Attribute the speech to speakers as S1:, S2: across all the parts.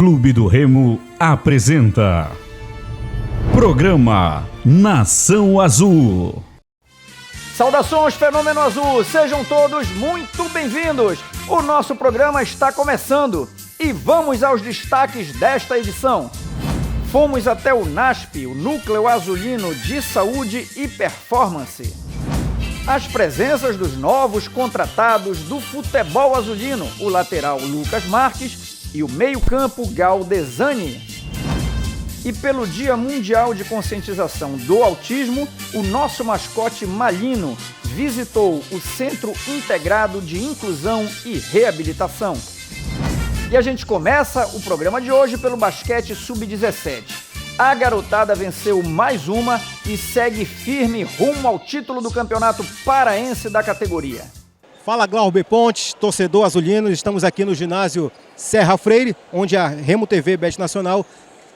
S1: Clube do Remo apresenta Programa Nação Azul.
S2: Saudações, Fenômeno Azul! Sejam todos muito bem-vindos! O nosso programa está começando e vamos aos destaques desta edição. Fomos até o NASP, o Núcleo Azulino de Saúde e Performance. As presenças dos novos contratados do futebol azulino, o lateral Lucas Marques e o meio-campo Galdesani. E pelo Dia Mundial de Conscientização do Autismo, o nosso mascote Malino visitou o Centro Integrado de Inclusão e Reabilitação. E a gente começa o programa de hoje pelo basquete sub-17. A garotada venceu mais uma e segue firme rumo ao título do Campeonato Paraense da categoria.
S3: Fala, Glauber Pontes, torcedor azulino. Estamos aqui no ginásio Serra Freire, onde a Remo TV Bet Nacional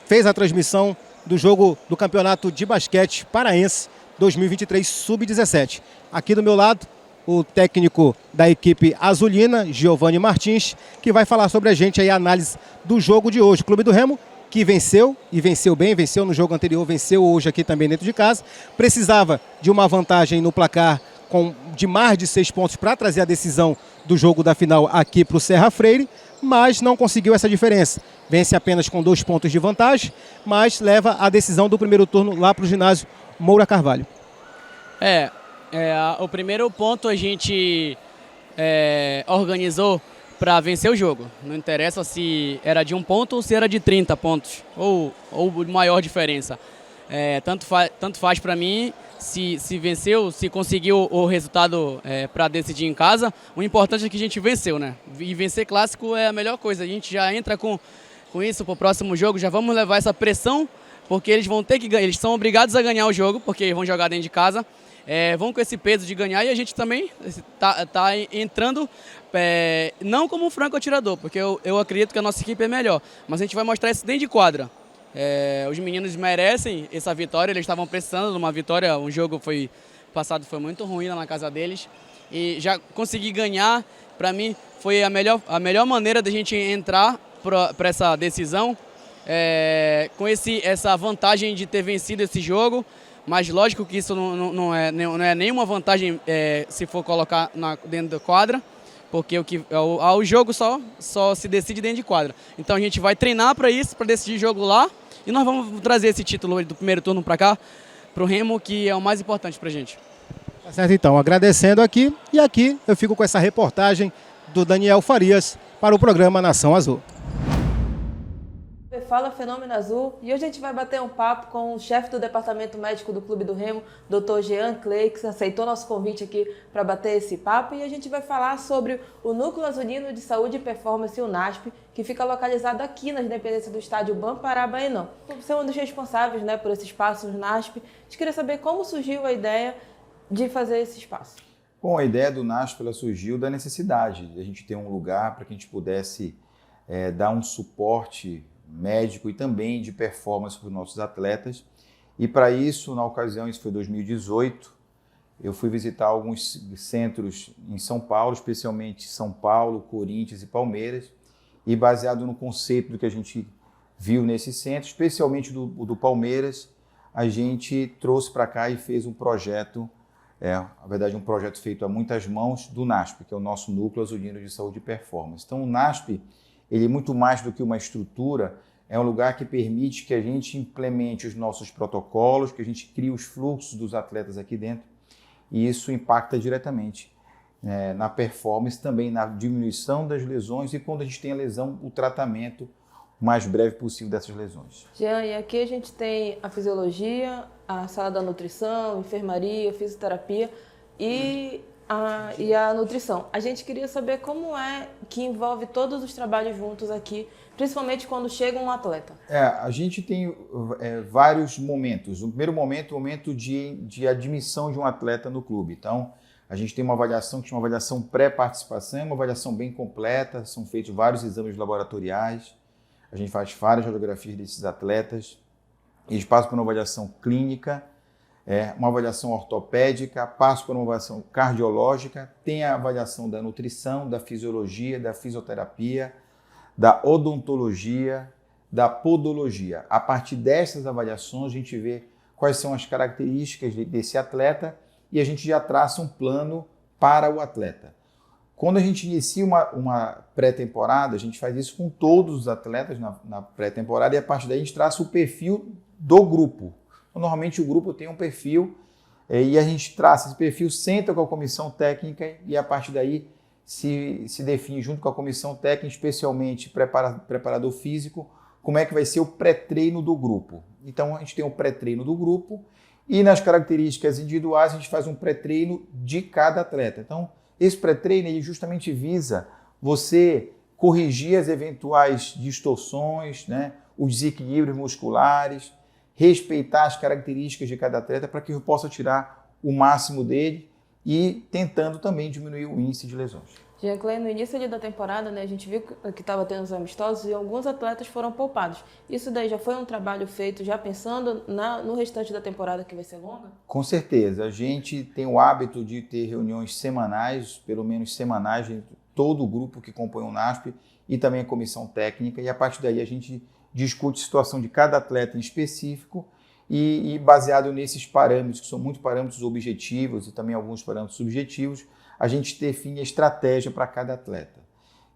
S3: fez a transmissão do jogo do Campeonato de Basquete Paraense 2023 Sub-17. Aqui do meu lado, o técnico da equipe azulina, Giovanni Martins, que vai falar sobre a gente aí a análise do jogo de hoje. O Clube do Remo, que venceu, e venceu bem, venceu no jogo anterior, venceu hoje aqui também dentro de casa. Precisava de uma vantagem no placar de mais de 6 pontos para trazer a decisão do jogo da final aqui para o Serra Freire, mas não conseguiu essa diferença. Vence apenas com 2 pontos de vantagem, mas leva a decisão do primeiro turno lá para o ginásio Moura Carvalho.
S4: O primeiro ponto a gente organizou para vencer o jogo. Não interessa se era de 1 ponto ou se era de 30 pontos, ou maior diferença. Tanto faz para mim se venceu, se conseguiu o resultado para decidir em casa. O importante é que a gente venceu, né? E vencer clássico é a melhor coisa. A gente já entra com isso para o próximo jogo, já vamos levar essa pressão, porque eles vão ter que ganhar, eles são obrigados a ganhar o jogo, porque vão jogar dentro de casa. Vão com esse peso de ganhar, e a gente também tá entrando não como um franco atirador, porque eu acredito que a nossa equipe é melhor, mas a gente vai mostrar isso dentro de quadra. Os meninos merecem essa vitória, eles estavam precisando de uma vitória. O jogo passado foi muito ruim lá na casa deles, e já conseguir ganhar, para mim, foi a melhor maneira da gente entrar para essa decisão, com essa vantagem de ter vencido esse jogo. Mas lógico que isso não é nenhuma vantagem se for colocar dentro da quadra, porque o jogo só se decide dentro de quadra. Então a gente vai treinar para isso, para decidir jogo lá, e nós vamos trazer esse título do primeiro turno para cá, para o Remo, que é o mais importante para a gente.
S3: Tá certo, então, agradecendo aqui, e aqui eu fico com essa reportagem do Daniel Farias para o programa Nação Azul.
S5: Fala, Fenômeno Azul, e hoje a gente vai bater um papo com o chefe do departamento médico do Clube do Remo, Dr. Jean Clay, que aceitou nosso convite aqui para bater esse papo, e a gente vai falar sobre o Núcleo Azulino de Saúde e Performance, o NASP, que fica localizado aqui nas dependências do estádio Bamparabaenão. Você é um dos responsáveis, né, por esse espaço no NASP. A gente queria saber como surgiu a ideia de fazer esse espaço.
S6: Bom, a ideia do NASP ela surgiu da necessidade de a gente ter um lugar para que a gente pudesse dar um suporte médico e também de performance para os nossos atletas. E para isso, na ocasião, isso foi 2018, eu fui visitar alguns centros em São Paulo, especialmente São Paulo, Corinthians e Palmeiras, e baseado no conceito do que a gente viu nesse centro, especialmente do Palmeiras, a gente trouxe para cá e fez um projeto, na verdade um projeto feito a muitas mãos, do NASP, que é o nosso Núcleo Azulino de Saúde e Performance. Então o NASP, ele é muito mais do que uma estrutura, é um lugar que permite que a gente implemente os nossos protocolos, que a gente crie os fluxos dos atletas aqui dentro, e isso impacta diretamente na performance, também na diminuição das lesões, e quando a gente tem a lesão, o tratamento o mais breve possível dessas lesões.
S5: Jean, e aqui a gente tem a fisiologia, a sala da nutrição, enfermaria, fisioterapia e a nutrição. A gente queria saber como é que envolve todos os trabalhos juntos aqui, principalmente quando chega um atleta.
S6: A gente tem vários momentos. O primeiro momento é o momento de admissão de um atleta no clube. Então, a gente tem uma avaliação que chama avaliação pré-participação, uma avaliação bem completa, são feitos vários exames laboratoriais, a gente faz várias radiografias desses atletas, eles passam por uma avaliação clínica, uma avaliação ortopédica, passam por uma avaliação cardiológica, tem a avaliação da nutrição, da fisiologia, da fisioterapia, da odontologia, da podologia. A partir dessas avaliações, a gente vê quais são as características desse atleta e a gente já traça um plano para o atleta. Quando a gente inicia uma pré-temporada, a gente faz isso com todos os atletas na pré-temporada e a partir daí a gente traça o perfil do grupo. Então, normalmente o grupo tem um perfil e a gente traça esse perfil, senta com a comissão técnica e a partir daí se define junto com a comissão técnica, especialmente preparador físico, como é que vai ser o pré-treino do grupo. Então a gente tem um pré-treino do grupo e nas características individuais a gente faz um pré-treino de cada atleta. Então esse pré-treino ele justamente visa você corrigir as eventuais distorções, né, os desequilíbrios musculares, respeitar as características de cada atleta para que eu possa tirar o máximo dele e tentando também diminuir o índice de lesões.
S5: Jean Clay, no início da temporada, né, a gente viu que estava tendo os amistosos e alguns atletas foram poupados. Isso daí já foi um trabalho feito já pensando no restante da temporada que vai ser longa?
S6: Com certeza. A gente tem o hábito de ter reuniões semanais, pelo menos semanais, de todo o grupo que compõe o NASP e também a comissão técnica e a partir daí a gente discute a situação de cada atleta em específico e baseado nesses parâmetros, que são muitos parâmetros objetivos e também alguns parâmetros subjetivos, a gente define a estratégia para cada atleta.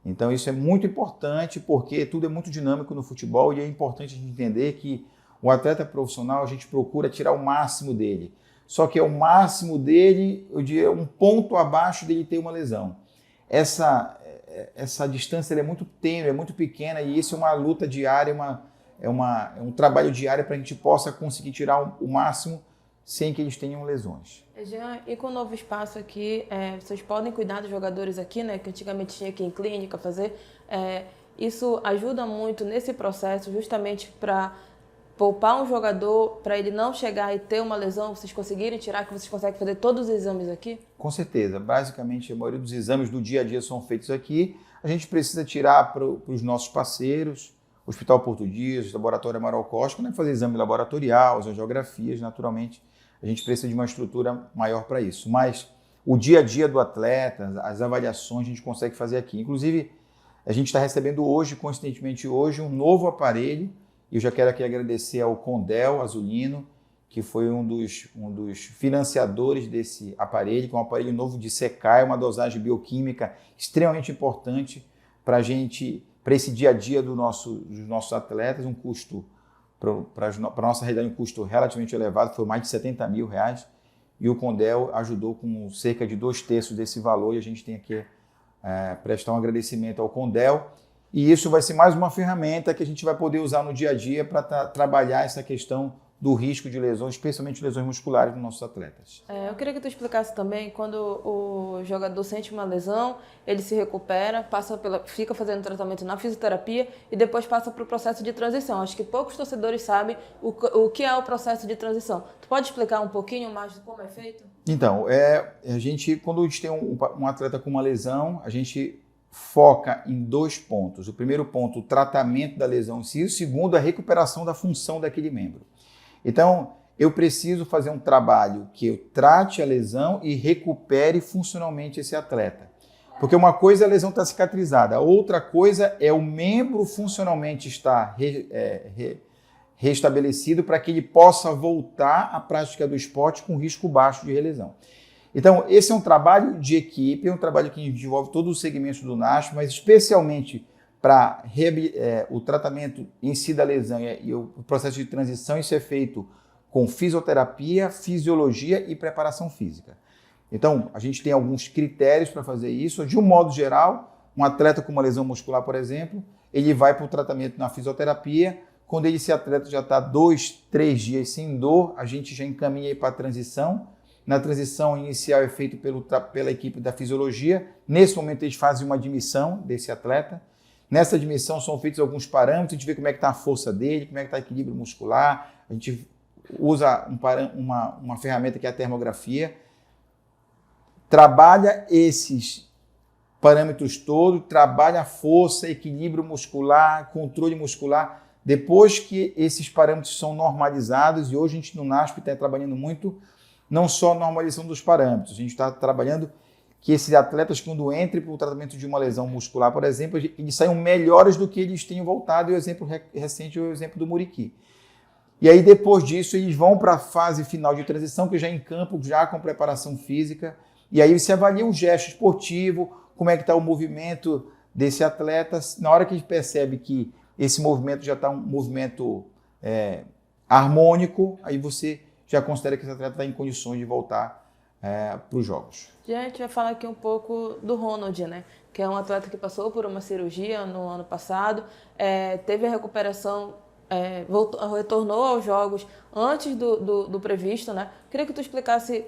S6: Então isso é muito importante porque tudo é muito dinâmico no futebol e é importante a gente entender que o atleta profissional a gente procura tirar o máximo dele. Só que é o máximo dele, eu diria, um ponto abaixo dele ter uma lesão. Essa distância é muito tênue, é muito pequena e isso é uma luta diária, é um trabalho diário para a gente possa conseguir tirar o máximo sem que eles tenham lesões.
S5: Jean, e com o novo espaço aqui, vocês podem cuidar dos jogadores aqui, né, que antigamente tinha aqui em clínica fazer. Isso ajuda muito nesse processo, justamente para poupar um jogador, para ele não chegar e ter uma lesão, vocês conseguirem tirar, que vocês conseguem fazer todos os exames aqui?
S6: Com certeza. Basicamente, a maioria dos exames do dia a dia são feitos aqui. A gente precisa tirar para os nossos parceiros, Hospital Porto Dias, Laboratório Amaral Costa, né, fazer exame laboratorial, as angiografias, naturalmente. A gente precisa de uma estrutura maior para isso. Mas o dia a dia do atleta, as avaliações, a gente consegue fazer aqui. Inclusive, a gente está recebendo hoje, coincidentemente hoje, um novo aparelho. E eu já quero aqui agradecer ao Condel Azulino, que foi um dos financiadores desse aparelho, que é um aparelho novo de SECAI, uma dosagem bioquímica extremamente importante para esse dia a dia dos nossos atletas, um custo, para a nossa realidade, um custo relativamente elevado, foi mais de R$70 mil, e o Condel ajudou com cerca de 2/3 desse valor, e a gente tem aqui prestar um agradecimento ao Condel, e isso vai ser mais uma ferramenta que a gente vai poder usar no dia a dia para trabalhar essa questão do risco de lesões, especialmente lesões musculares dos nossos atletas.
S5: Eu queria que tu explicasse também, quando o jogador sente uma lesão, ele se recupera, fica fazendo tratamento na fisioterapia e depois passa para o processo de transição. Acho que poucos torcedores sabem o que é o processo de transição. Tu pode explicar um pouquinho mais de como é feito?
S6: Então, quando a gente tem um atleta com uma lesão, a gente foca em 2 pontos. O primeiro ponto, o tratamento da lesão em si, e o segundo, a recuperação da função daquele membro. Então, eu preciso fazer um trabalho que eu trate a lesão e recupere funcionalmente esse atleta. Porque uma coisa é a lesão estar cicatrizada, a outra coisa é o membro funcionalmente estar restabelecido para que ele possa voltar à prática do esporte com risco baixo de relesão. Então, esse é um trabalho de equipe, é um trabalho que envolve todos os segmentos do NASP, mas especialmente para o tratamento em si da lesão e o processo de transição, isso é feito com fisioterapia, fisiologia e preparação física. Então, a gente tem alguns critérios para fazer isso. De um modo geral, um atleta com uma lesão muscular, por exemplo, ele vai para o tratamento na fisioterapia. Quando esse atleta já está 2, 3 dias sem dor, a gente já encaminha ele para a transição. Na transição inicial é feito pela equipe da fisiologia. Nesse momento, eles fazem uma admissão desse atleta. Nessa admissão são feitos alguns parâmetros, a gente vê como é que está a força dele, como é que está o equilíbrio muscular, a gente usa uma ferramenta que é a termografia, trabalha esses parâmetros todos, trabalha a força, equilíbrio muscular, controle muscular. Depois que esses parâmetros são normalizados, e hoje a gente no NASP está trabalhando muito, não só a normalização dos parâmetros, a gente está trabalhando que esses atletas, quando entrem para o tratamento de uma lesão muscular, por exemplo, eles saiam melhores do que eles tinham voltado, e o exemplo recente é o exemplo do Muriqui. E aí, depois disso, eles vão para a fase final de transição, que já é em campo, já com preparação física, e aí você avalia o gesto esportivo, como é que está o movimento desse atleta. Na hora que a gente percebe que esse movimento já está um movimento harmônico, aí você já considera que esse atleta está em condições de voltar para os jogos.
S5: A gente vai falar aqui um pouco do Ronald, né? Que é um atleta que passou por uma cirurgia no ano passado, teve a recuperação, retornou aos jogos antes do previsto, né? Queria que tu explicasse,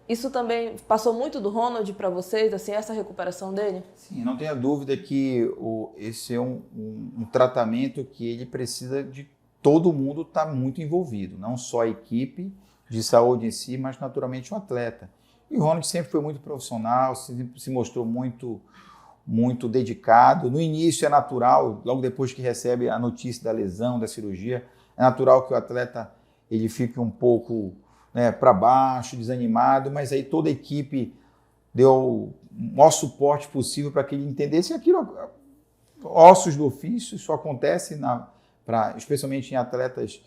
S5: isso também passou muito do Ronald para vocês, assim, essa recuperação dele?
S6: Sim, não tenha dúvida que esse é um tratamento que ele precisa de todo mundo estar muito envolvido, não só a equipe de saúde em si, mas naturalmente o atleta. E o Ronald sempre foi muito profissional, se mostrou muito dedicado. No início é natural, logo depois que recebe a notícia da lesão, da cirurgia, é natural que o atleta ele fique um pouco para baixo, desanimado, mas aí toda a equipe deu o maior suporte possível para que ele entendesse aquilo, ossos do ofício, isso acontece especialmente em atletas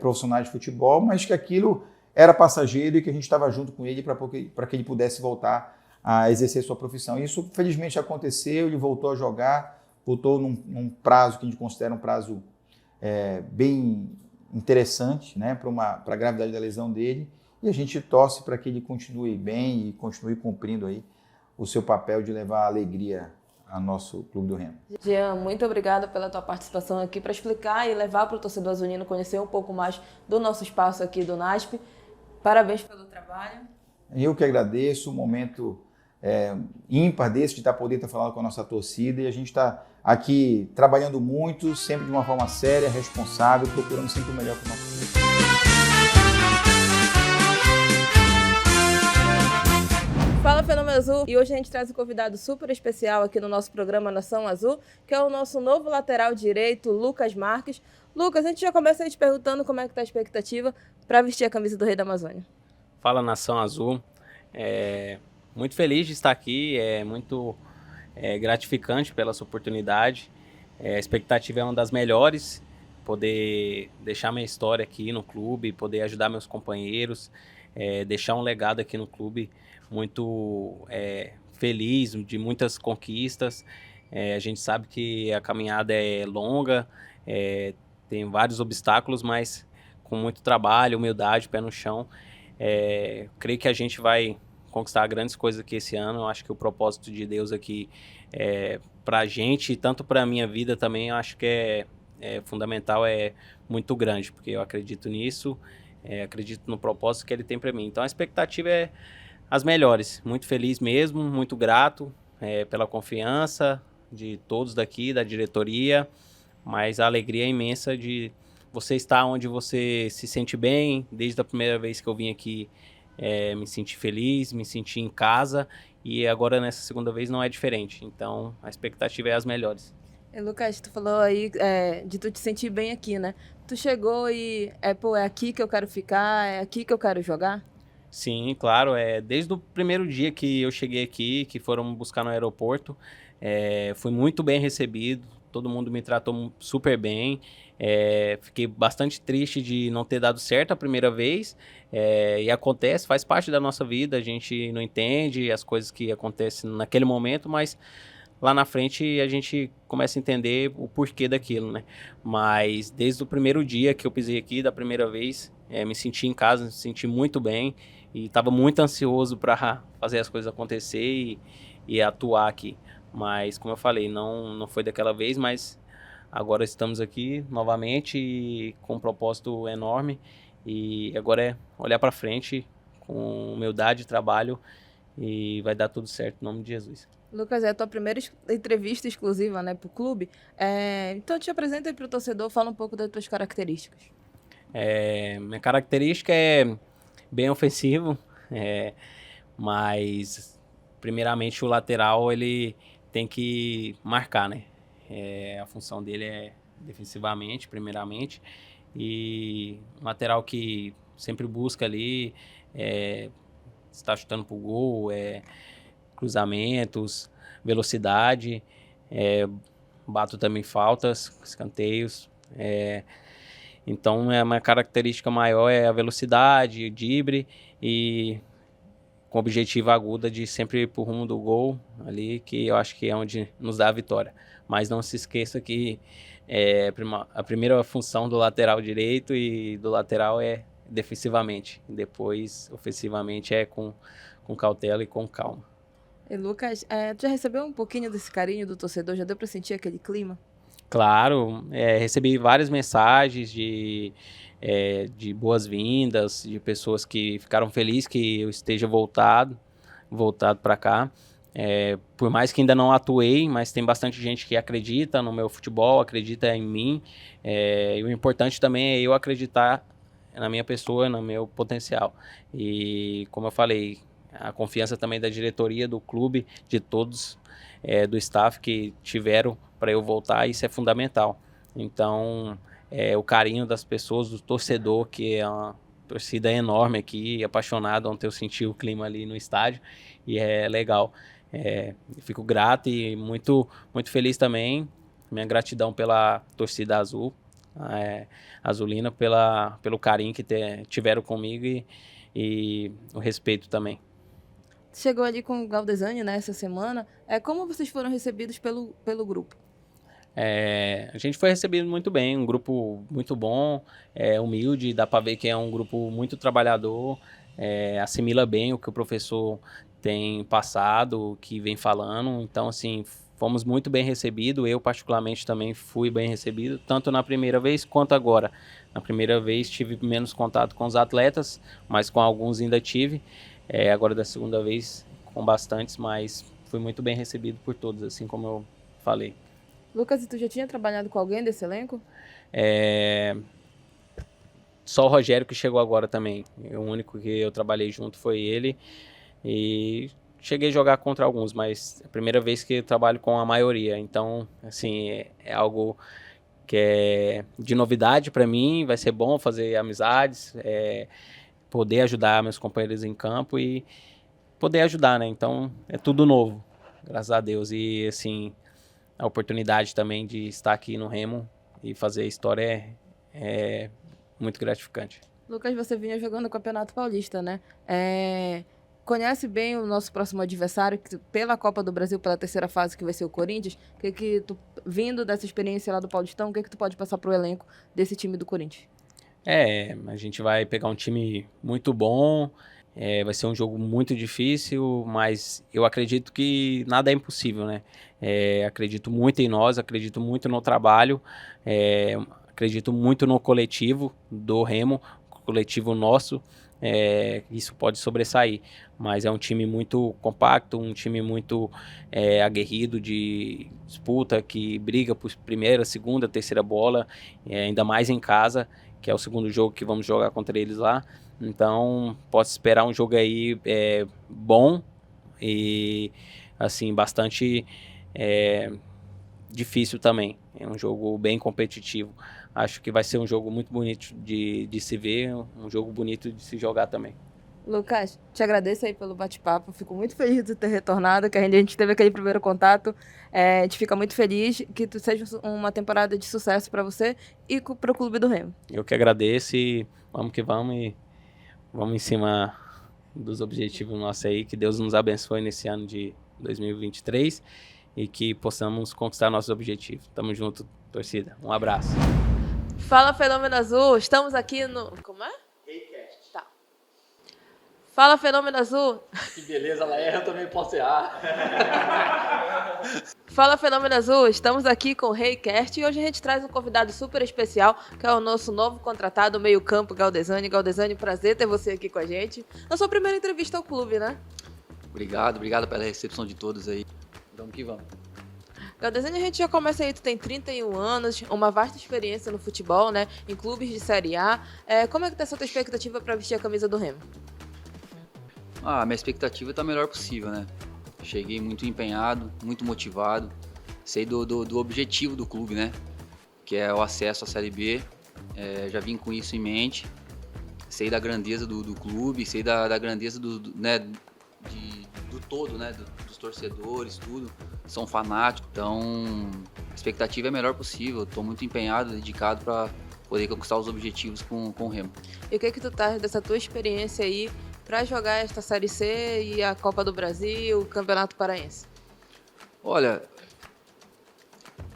S6: profissionais de futebol, mas que aquilo era passageiro e que a gente estava junto com ele para que ele pudesse voltar a exercer sua profissão. Isso, felizmente, aconteceu, ele voltou a jogar, voltou num prazo que a gente considera um prazo bem interessante, né, para a gravidade da lesão dele, e a gente torce para que ele continue bem e continue cumprindo aí o seu papel de levar alegria ao nosso Clube do Remo.
S5: Jean, muito obrigada pela tua participação aqui para explicar e levar para o torcedor azulino conhecer um pouco mais do nosso espaço aqui do NASP. Parabéns pelo trabalho.
S6: Eu que agradeço o momento ímpar desse de poder estar falando com a nossa torcida, e a gente está aqui trabalhando muito, sempre de uma forma séria, responsável, procurando sempre o melhor para o nosso clube.
S5: Fala, Fenômeno Azul! E hoje a gente traz um convidado super especial aqui no nosso programa Nação Azul, que é o nosso novo lateral direito, Lucas Marques. Lucas, a gente já começa aí te perguntando como é que está a expectativa para vestir a camisa do Rei da Amazônia.
S7: Fala, Nação Azul! Muito feliz de estar aqui, muito gratificante pela sua oportunidade. A expectativa é uma das melhores, poder deixar minha história aqui no clube, poder ajudar meus companheiros, deixar um legado aqui no clube muito feliz, de muitas conquistas. A gente sabe que a caminhada é longa, tem vários obstáculos, mas com muito trabalho, humildade, pé no chão, creio que a gente vai conquistar grandes coisas aqui esse ano. Eu acho que o propósito de Deus aqui para a gente, tanto para a minha vida também, eu acho que é fundamental, é muito grande, porque eu acredito nisso, acredito no propósito que Ele tem para mim. Então a expectativa é as melhores. Muito feliz mesmo, muito grato pela confiança de todos daqui, da diretoria, mas a alegria é imensa de você estar onde você se sente bem. Desde a primeira vez que eu vim aqui, me senti feliz, me senti em casa, e agora nessa segunda vez não é diferente. Então a expectativa é as melhores.
S5: Lucas, tu falou aí de tu te sentir bem aqui, né? Tu chegou e é aqui que eu quero ficar, é aqui que eu quero jogar?
S7: Sim, claro. Desde o primeiro dia que eu cheguei aqui, que foram me buscar no aeroporto, fui muito bem recebido, todo mundo me tratou super bem. Fiquei bastante triste de não ter dado certo a primeira vez, e acontece, faz parte da nossa vida, a gente não entende as coisas que acontecem naquele momento, mas lá na frente a gente começa a entender o porquê daquilo, né? Mas desde o primeiro dia que eu pisei aqui, da primeira vez, me senti em casa, me senti muito bem, e estava muito ansioso para fazer as coisas acontecer e atuar aqui. Mas, como eu falei, não foi daquela vez, mas agora estamos aqui novamente com um propósito enorme, e agora é olhar para frente com humildade, trabalho, e vai dar tudo certo em nome de Jesus.
S5: Lucas, é a tua primeira entrevista exclusiva, né, para o clube. Então te apresenta aí para o torcedor, fala um pouco das tuas características.
S7: Minha característica é bem ofensivo, mas primeiramente o lateral ele tem que marcar, né? A função dele é defensivamente, primeiramente, e um lateral que sempre busca ali, está chutando pro gol, cruzamentos, velocidade, bato também faltas, escanteios. Então, a minha característica maior é a velocidade, o drible e com o objetivo agudo de sempre ir pro rumo do gol ali, que eu acho que é onde nos dá a vitória. Mas não se esqueça que a primeira função do lateral direito e do lateral é defensivamente. Depois, ofensivamente, é com cautela e com calma.
S5: E Lucas, tu já recebeu um pouquinho desse carinho do torcedor? Já deu para sentir aquele clima?
S7: Claro, recebi várias mensagens de boas-vindas, de pessoas que ficaram felizes que eu esteja voltado para cá. Por mais que ainda não atuei, mas tem bastante gente que acredita no meu futebol, acredita em mim. E o importante também é eu acreditar na minha pessoa, no meu potencial. E como eu falei, a confiança também da diretoria, do clube, de todos, do staff que tiveram para eu voltar, isso é fundamental. Então, o carinho das pessoas, do torcedor, que é uma torcida enorme aqui, apaixonada. Ontem eu senti o clima ali no estádio e é legal. Fico grato e muito, muito feliz também. Minha gratidão pela torcida azul, azulina, pelo carinho que tiveram comigo e o respeito também.
S5: Chegou ali com o Galdesani, né, essa semana. Como vocês foram recebidos pelo grupo?
S7: A gente foi recebido muito bem, um grupo muito bom, humilde, dá para ver que é um grupo muito trabalhador, assimila bem o que o professor tem passado, o que vem falando. Então, assim, fomos muito bem recebidos. Eu, particularmente, também fui bem recebido, tanto na primeira vez quanto agora. Na primeira vez tive menos contato com os atletas, mas com alguns ainda tive. Agora da segunda vez com bastantes, mas fui muito bem recebido por todos, assim como eu falei.
S5: Lucas, e tu já tinha trabalhado com alguém desse elenco?
S7: Só o Rogério que chegou agora também. O único que eu trabalhei junto foi ele. E cheguei a jogar contra alguns, mas é a primeira vez que eu trabalho com a maioria. Então, assim, é algo que é de novidade para mim. Vai ser bom fazer amizades, poder ajudar meus companheiros em campo e poder ajudar, né? Então, é tudo novo, graças a Deus. E, assim, a oportunidade também de estar aqui no Remo e fazer história é muito gratificante.
S5: Lucas, você vinha jogando o Campeonato Paulista, né? Conhece bem o nosso próximo adversário pela Copa do Brasil, pela terceira fase, que vai ser o Corinthians. Vindo dessa experiência lá do Paulistão, o que tu pode passar pro elenco desse time do Corinthians?
S7: A gente vai pegar um time muito bom, vai ser um jogo muito difícil, mas eu acredito que nada é impossível, né? Acredito muito em nós, acredito muito no trabalho, acredito muito no coletivo do Remo, coletivo nosso. Isso pode sobressair, mas é um time muito compacto, um time muito aguerrido de disputa, que briga por primeira, segunda, terceira bola, ainda mais em casa, que é o segundo jogo que vamos jogar contra eles lá. Então pode esperar um jogo aí bom e assim, bastante difícil também. É um jogo bem competitivo. Acho que vai ser um jogo muito bonito de se ver, um jogo bonito de se jogar também.
S5: Lucas, te agradeço aí pelo bate-papo. Fico muito feliz de ter retornado, que a gente teve aquele primeiro contato. A gente fica muito feliz que tu seja uma temporada de sucesso para você e para o Clube do Remo.
S7: Eu que agradeço e vamos que vamos e vamos em cima dos objetivos nossos aí. Que Deus nos abençoe nesse ano de 2023 e que possamos conquistar nossos objetivos. Tamo junto, torcida. Um abraço.
S5: Fala, Fenômeno Azul. Estamos aqui no... Como é? Raycast. Tá. Fala, Fenômeno Azul.
S8: Que beleza, ela erra, eu também posso errar.
S5: Fala, Fenômeno Azul. Estamos aqui com o Raycast e hoje a gente traz um convidado super especial, que é o nosso novo contratado meio-campo, Galdesani. Galdesani, prazer ter você aqui com a gente. Na sua primeira entrevista ao clube, né?
S8: Obrigado pela recepção de todos aí. Vamos que vamos.
S5: Galdesani, a gente já começa aí, tu tem 31 anos, uma vasta experiência no futebol, né, em clubes de Série A. Como é que tá essa tua expectativa para vestir a camisa do Remo?
S8: Minha expectativa tá a melhor possível, né? Cheguei muito empenhado, muito motivado, sei do objetivo do clube, né, que é o acesso à Série B. Já vim com isso em mente, sei da grandeza do clube, sei da grandeza do todo, né, dos torcedores, tudo, são fanáticos. Então, a expectativa é a melhor possível. Estou muito empenhado, dedicado para poder conquistar os objetivos com o Remo.
S5: E o que tu tá dessa tua experiência aí para jogar esta Série C e a Copa do Brasil, o Campeonato Paraense?
S8: Olha,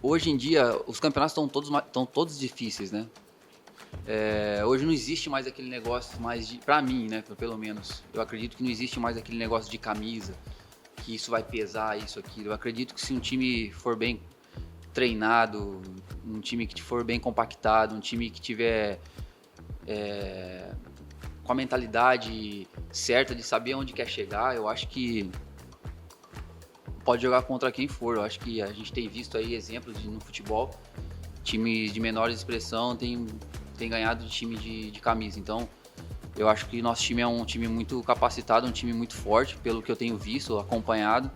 S8: hoje em dia os campeonatos estão todos difíceis, né? Hoje não existe mais aquele negócio pra mim, né, pelo menos, eu acredito que não existe mais aquele negócio de camisa, que isso vai pesar, isso, aquilo. Eu acredito que se um time for bem treinado, um time que for bem compactado, um time que tiver com a mentalidade certa de saber onde quer chegar, eu acho que pode jogar contra quem for. Eu acho que a gente tem visto aí exemplos no futebol, times de menor expressão tem ganhado de time de camisa. Então, eu acho que nosso time é um time muito capacitado, um time muito forte, pelo que eu tenho visto, acompanhado,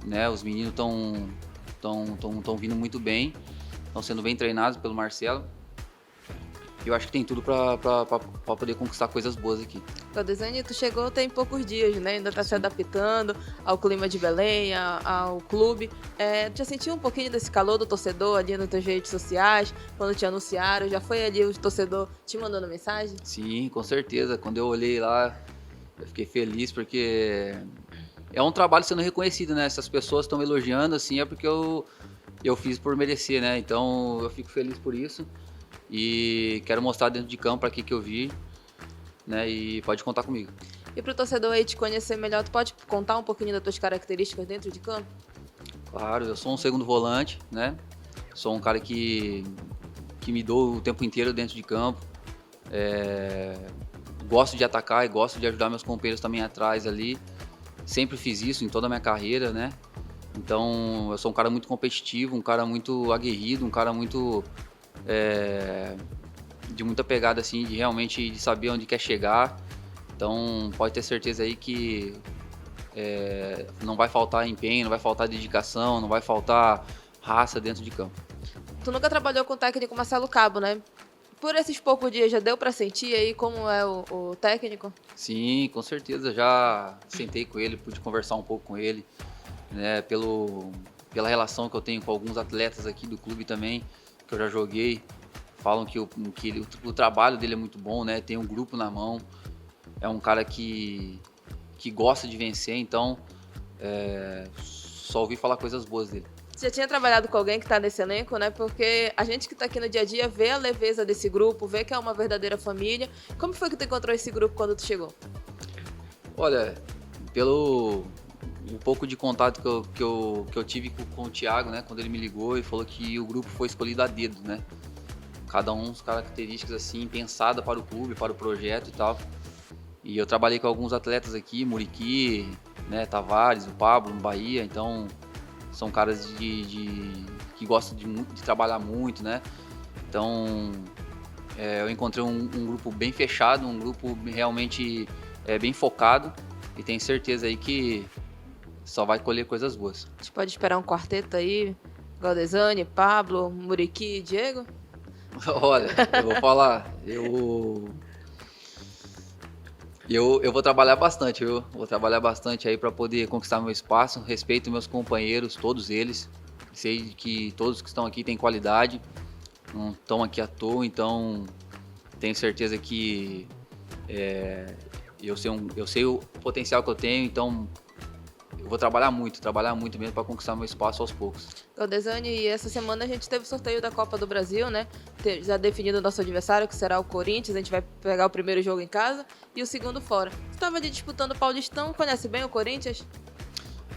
S8: né? Os meninos estão vindo muito bem, estão sendo bem treinados pelo Marcelo. Eu acho que tem tudo para poder conquistar coisas boas aqui.
S5: Galdesani, tu chegou tem poucos dias, né? Ainda tá se adaptando ao clima de Belém, ao clube. Tu já sentiu um pouquinho desse calor do torcedor ali nas tuas redes sociais, quando te anunciaram? Já foi ali o torcedor te mandando mensagem?
S8: Sim, com certeza. Quando eu olhei lá, eu fiquei feliz, porque é um trabalho sendo reconhecido, né? Se as pessoas estão elogiando, assim, é porque eu fiz por merecer, né? Então, eu fico feliz por isso. E quero mostrar dentro de campo para que eu vi, né? E pode contar comigo.
S5: E para o torcedor aí te conhecer melhor, tu pode contar um pouquinho das tuas características dentro de campo?
S8: Claro, eu sou um segundo volante, né? Sou um cara que me dou o tempo inteiro dentro de campo. Gosto de atacar e gosto de ajudar meus companheiros também atrás ali. Sempre fiz isso em toda a minha carreira, né? Então, eu sou um cara muito competitivo, um cara muito aguerrido, um cara muito... de muita pegada, assim, de realmente de saber onde quer chegar. Então pode ter certeza aí que não vai faltar empenho, não vai faltar dedicação, não vai faltar raça dentro de campo.
S5: Tu nunca trabalhou com o técnico Marcelo Cabo, né? Por esses poucos dias já deu pra sentir aí como é o técnico?
S8: Sim, com certeza, já sentei com ele, pude conversar um pouco com ele, né, pela relação que eu tenho com alguns atletas aqui do clube também, que eu já joguei. Falam que o trabalho dele é muito bom, né? Tem um grupo na mão, é um cara que gosta de vencer, então só ouvi falar coisas boas dele.
S5: Você já tinha trabalhado com alguém que está nesse elenco, né? Porque a gente que está aqui no dia a dia vê a leveza desse grupo, vê que é uma verdadeira família. Como foi que tu encontrou esse grupo quando tu chegou?
S8: Olha, pelo um pouco de contato que eu tive com o Thiago, né? Quando ele me ligou e falou que o grupo foi escolhido a dedo, né? Cada um com características assim, pensada para o clube, para o projeto e tal. E eu trabalhei com alguns atletas aqui, Muriqui, né, Tavares, o Pablo, no Bahia, então são caras que gostam de trabalhar muito, né? Então eu encontrei um grupo bem fechado, um grupo realmente bem focado, e tenho certeza aí que só vai colher coisas boas.
S5: A gente pode esperar um quarteto aí, Galdesani, Pablo, Muriqui e Diego?
S8: Olha, eu vou falar, eu vou trabalhar bastante, viu? Vou trabalhar bastante aí para poder conquistar meu espaço. Respeito meus companheiros, todos eles. Sei que todos que estão aqui têm qualidade, não estão aqui à toa, então tenho certeza que eu sei o potencial que eu tenho, então eu vou trabalhar muito mesmo para conquistar meu espaço aos poucos.
S5: Galdesani, e essa semana a gente teve o sorteio da Copa do Brasil, né? Já definido o nosso adversário, que será o Corinthians. A gente vai pegar o primeiro jogo em casa e o segundo fora. Você estava ali disputando o Paulistão, conhece bem o Corinthians?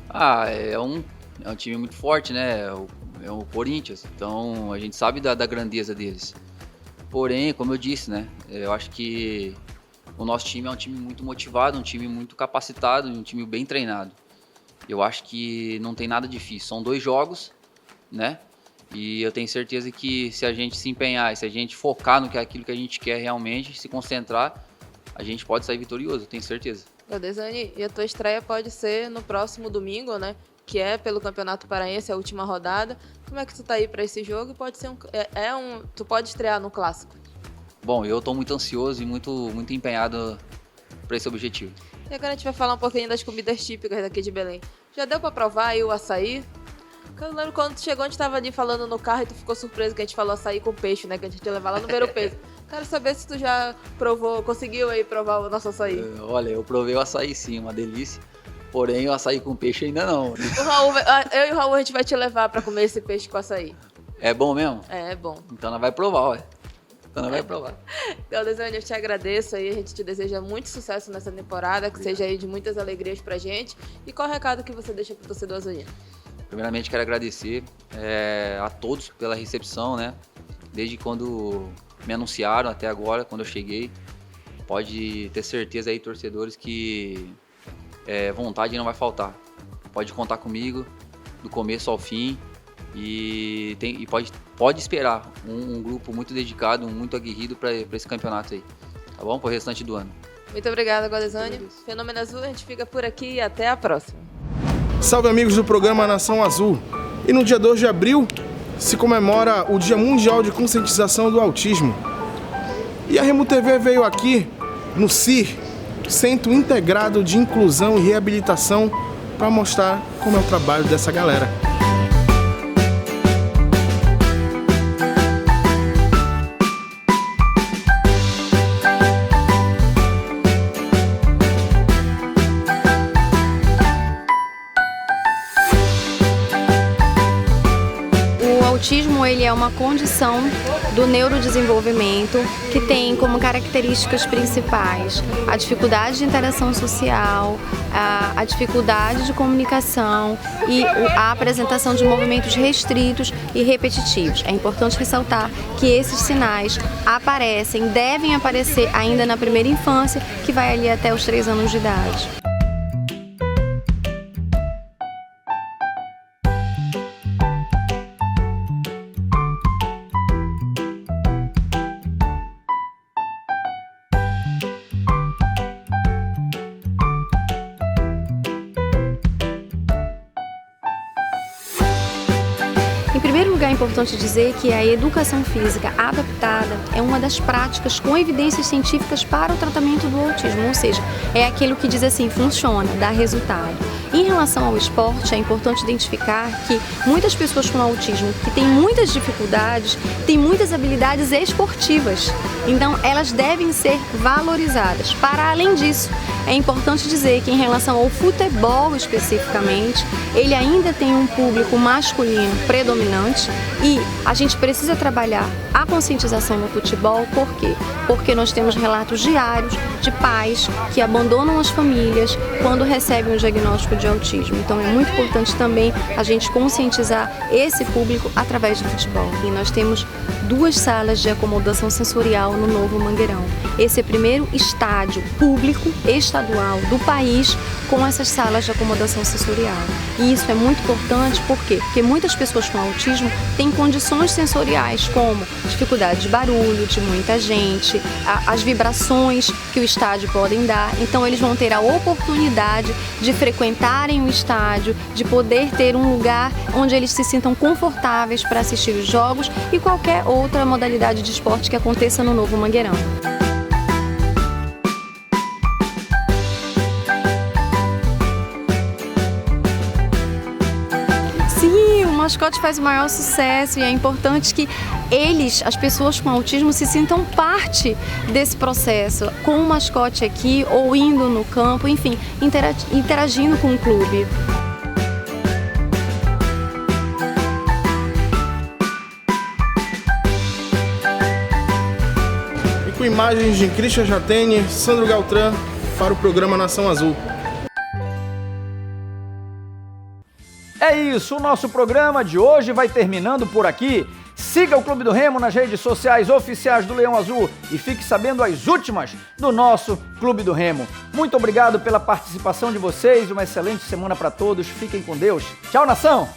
S8: É um time muito forte, né? É o Corinthians, então a gente sabe da grandeza deles. Porém, como eu disse, né? Eu acho que o nosso time é um time muito motivado, um time muito capacitado, um time bem treinado. Eu acho que não tem nada difícil. São 2 jogos, né? E eu tenho certeza que se a gente se empenhar, se a gente focar no que é aquilo que a gente quer realmente, se concentrar, a gente pode sair vitorioso, eu tenho certeza.
S5: Galdesani, e a tua estreia pode ser no próximo domingo, né? Que é pelo Campeonato Paraense, a última rodada. Como é que tu tá aí para esse jogo? Pode ser tu pode estrear no Clássico?
S8: Bom, eu tô muito ansioso e muito empenhado para esse objetivo.
S5: E agora a gente vai falar um pouquinho das comidas típicas daqui de Belém. Já deu pra provar aí o açaí? Eu lembro quando tu chegou, a gente tava ali falando no carro e tu ficou surpreso que a gente falou açaí com peixe, né? Que a gente ia levar lá no Ver o Peso. Quero saber se tu já provou, conseguiu aí provar o nosso açaí.
S8: Olha, eu provei o açaí sim, uma delícia. Porém, o açaí com peixe ainda não.
S5: Eu e o Raul, a gente vai te levar pra comer esse peixe com açaí.
S8: É bom mesmo?
S5: É bom.
S8: Então nós vai provar, olha. Então nós vai provar.
S5: Então, Desânia, eu te agradeço aí, a gente te deseja muito sucesso nessa temporada, que seja aí de muitas alegrias pra gente. E qual o recado que você deixa pro torcedor azulino?
S8: Primeiramente, quero agradecer a todos pela recepção, né? Desde quando me anunciaram até agora, quando eu cheguei. Pode ter certeza aí, torcedores, que vontade não vai faltar. Pode contar comigo, do começo ao fim. E pode esperar um grupo muito dedicado, muito aguerrido para esse campeonato aí. Tá bom? Pro restante do ano.
S5: Muito obrigada, Godesânia. Fenômeno Azul, a gente fica por aqui e até a próxima.
S9: Salve, amigos do programa Nação Azul. E no dia 2 de abril se comemora o Dia Mundial de Conscientização do Autismo. E a Remo TV veio aqui no CIR, Centro Integrado de Inclusão e Reabilitação, para mostrar como é o trabalho dessa galera.
S10: O autismo, ele é uma condição do neurodesenvolvimento que tem como características principais a dificuldade de interação social, a dificuldade de comunicação e a apresentação de movimentos restritos e repetitivos. É importante ressaltar que esses sinais devem aparecer ainda na primeira infância, que vai ali até os 3 anos de idade. Em primeiro lugar, é importante dizer que a educação física adaptada é uma das práticas com evidências científicas para o tratamento do autismo, ou seja, é aquilo que diz assim, funciona, dá resultado. Em relação ao esporte, é importante identificar que muitas pessoas com autismo que têm muitas dificuldades, têm muitas habilidades esportivas, então elas devem ser valorizadas. Para além disso, é importante dizer que em relação ao futebol especificamente, ele ainda tem um público masculino predominante e a gente precisa trabalhar a conscientização no futebol. Por quê? Porque nós temos relatos diários de pais que abandonam as famílias quando recebem um diagnóstico de autismo. Então é muito importante também a gente conscientizar esse público através do futebol. E nós temos 2 salas de acomodação sensorial no Novo Mangueirão. Esse é o primeiro estádio público estadual do país com essas salas de acomodação sensorial. E isso é muito importante, por quê? Porque muitas pessoas com autismo têm condições sensoriais como dificuldade de barulho, de muita gente, as vibrações que o estádio podem dar. Então eles vão ter a oportunidade de frequentarem o estádio, de poder ter um lugar onde eles se sintam confortáveis para assistir os jogos e qualquer outra modalidade de esporte que aconteça no Novo Mangueirão. Sim, o mascote faz o maior sucesso e é importante que as pessoas com autismo, se sintam parte desse processo, com o mascote aqui ou indo no campo, enfim, interagindo com o clube.
S9: E com imagens de Christian Jatene, Sandro Galtran, para o programa Nação Azul.
S2: É isso, o nosso programa de hoje vai terminando por aqui. Siga o Clube do Remo nas redes sociais oficiais do Leão Azul e fique sabendo as últimas do nosso Clube do Remo. Muito obrigado pela participação de vocês, uma excelente semana para todos, fiquem com Deus. Tchau, nação!